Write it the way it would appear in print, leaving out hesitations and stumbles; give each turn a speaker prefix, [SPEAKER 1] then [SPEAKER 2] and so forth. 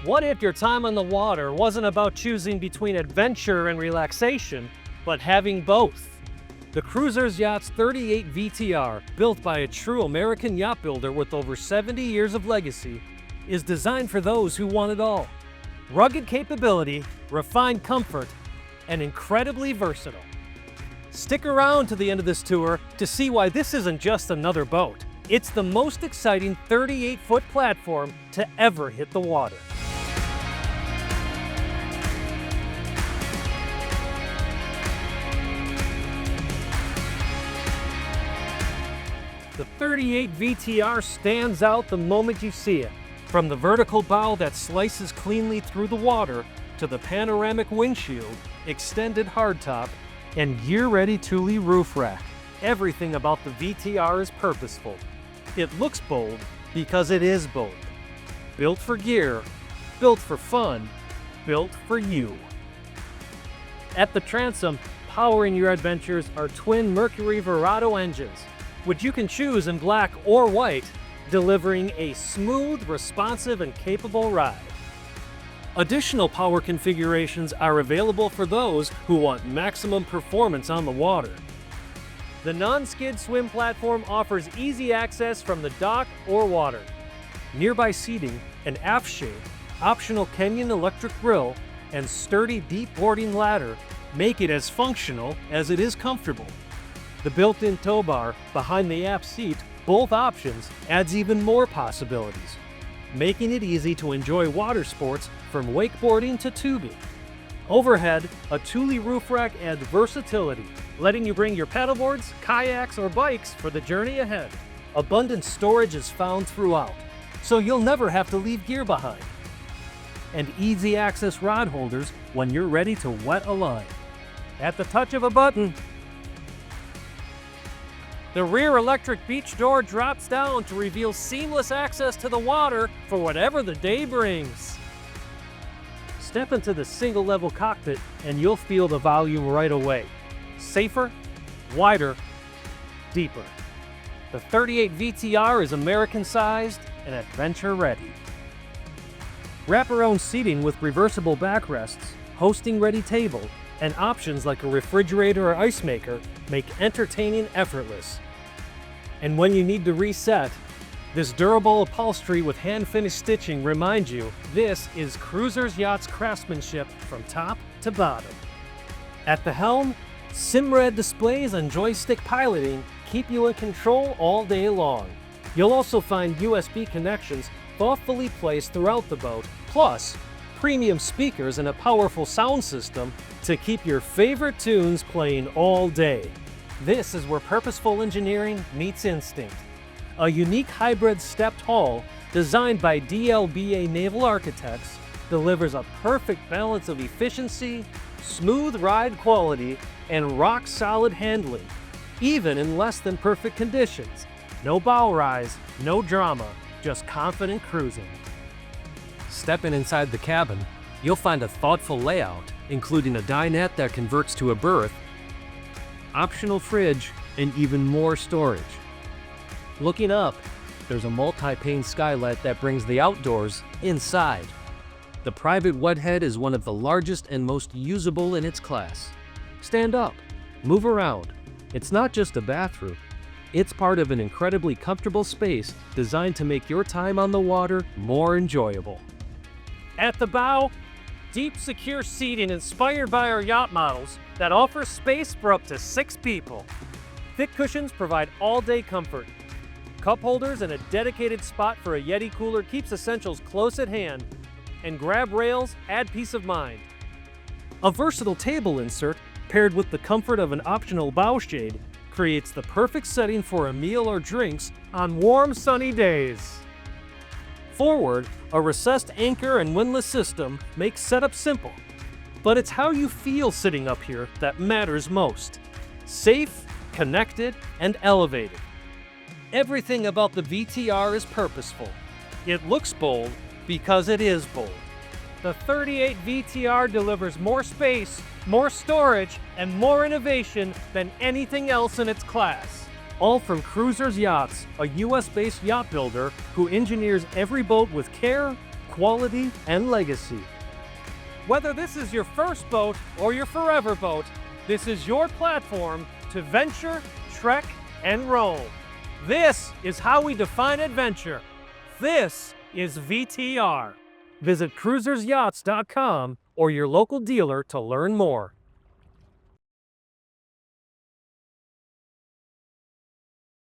[SPEAKER 1] What if your time on the water wasn't about choosing between adventure and relaxation, but having both? The Cruisers Yachts 38 VTR, built by a true American yacht builder with over 70 years of legacy, is designed for those who want it all. Rugged capability, refined comfort, and incredibly versatile. Stick around to the end of this tour to see why this isn't just another boat. It's the most exciting 38-foot platform to ever hit the water. The 38 VTR stands out the moment you see it. From the vertical bow that slices cleanly through the water, to the panoramic windshield, extended hardtop, and gear-ready Thule roof rack. Everything about the VTR is purposeful. It looks bold because it is bold. Built for gear, built for fun, built for you. At the transom, powering your adventures are twin Mercury Verado engines, which you can choose in black or white, delivering a smooth, responsive, and capable ride. Additional power configurations are available for those who want maximum performance on the water. The non-skid swim platform offers easy access from the dock or water. Nearby seating, an aft shade, optional Kenyon electric grill, and sturdy deep boarding ladder make it as functional as it is comfortable. The built-in tow bar behind the aft seat, both options, adds even more possibilities, making it easy to enjoy water sports from wakeboarding to tubing. Overhead, a Thule roof rack adds versatility, letting you bring your paddleboards, kayaks, or bikes for the journey ahead. Abundant storage is found throughout, so you'll never have to leave gear behind. And easy access rod holders when you're ready to wet a line. At the touch of a button, the rear electric beach door drops down to reveal seamless access to the water for whatever the day brings. Step into the single-level cockpit and you'll feel the volume right away. Safer, wider, deeper. The 38 VTR is American-sized and adventure-ready. Wraparound seating with reversible backrests, hosting-ready table, and options like a refrigerator or ice maker make entertaining effortless. And when you need to reset, this durable upholstery with hand-finished stitching reminds you this is Cruisers Yachts craftsmanship from top to bottom. At the helm, Simrad displays and joystick piloting keep you in control all day long. You'll also find USB connections thoughtfully placed throughout the boat, plus premium speakers and a powerful sound system to keep your favorite tunes playing all day. This is where purposeful engineering meets instinct. A unique hybrid stepped hull designed by DLBA Naval Architects delivers a perfect balance of efficiency, smooth ride quality, and rock-solid handling, even in less than perfect conditions. No bow rise, no drama, just confident cruising. Stepping inside the cabin, you'll find a thoughtful layout, including a dinette that converts to a berth, optional fridge, and even more storage. Looking up, there's a multi-pane skylight that brings the outdoors inside. The private wet head is one of the largest and most usable in its class. Stand up, move around. It's not just a bathroom. It's part of an incredibly comfortable space designed to make your time on the water more enjoyable. At the bow, deep, secure seating inspired by our yacht models that offers space for up to 6 people. Thick cushions provide all-day comfort. Cup holders and a dedicated spot for a Yeti cooler keeps essentials close at hand, and grab rails add peace of mind. A versatile table insert, paired with the comfort of an optional bow shade, creates the perfect setting for a meal or drinks on warm, sunny days. Forward, a recessed anchor and windlass system makes setup simple, but it's how you feel sitting up here that matters most. Safe, connected, and elevated. Everything about the VTR is purposeful. It looks bold because it is bold. The 38 VTR delivers more space, more storage, and more innovation than anything else in its class. All from Cruisers Yachts, a US-based yacht builder who engineers every boat with care, quality and legacy. Whether this is your first boat or your forever boat, this is your platform to venture, trek, and roam. This is how we define adventure. This is VTR. Visit cruisersyachts.com or your local dealer to learn more.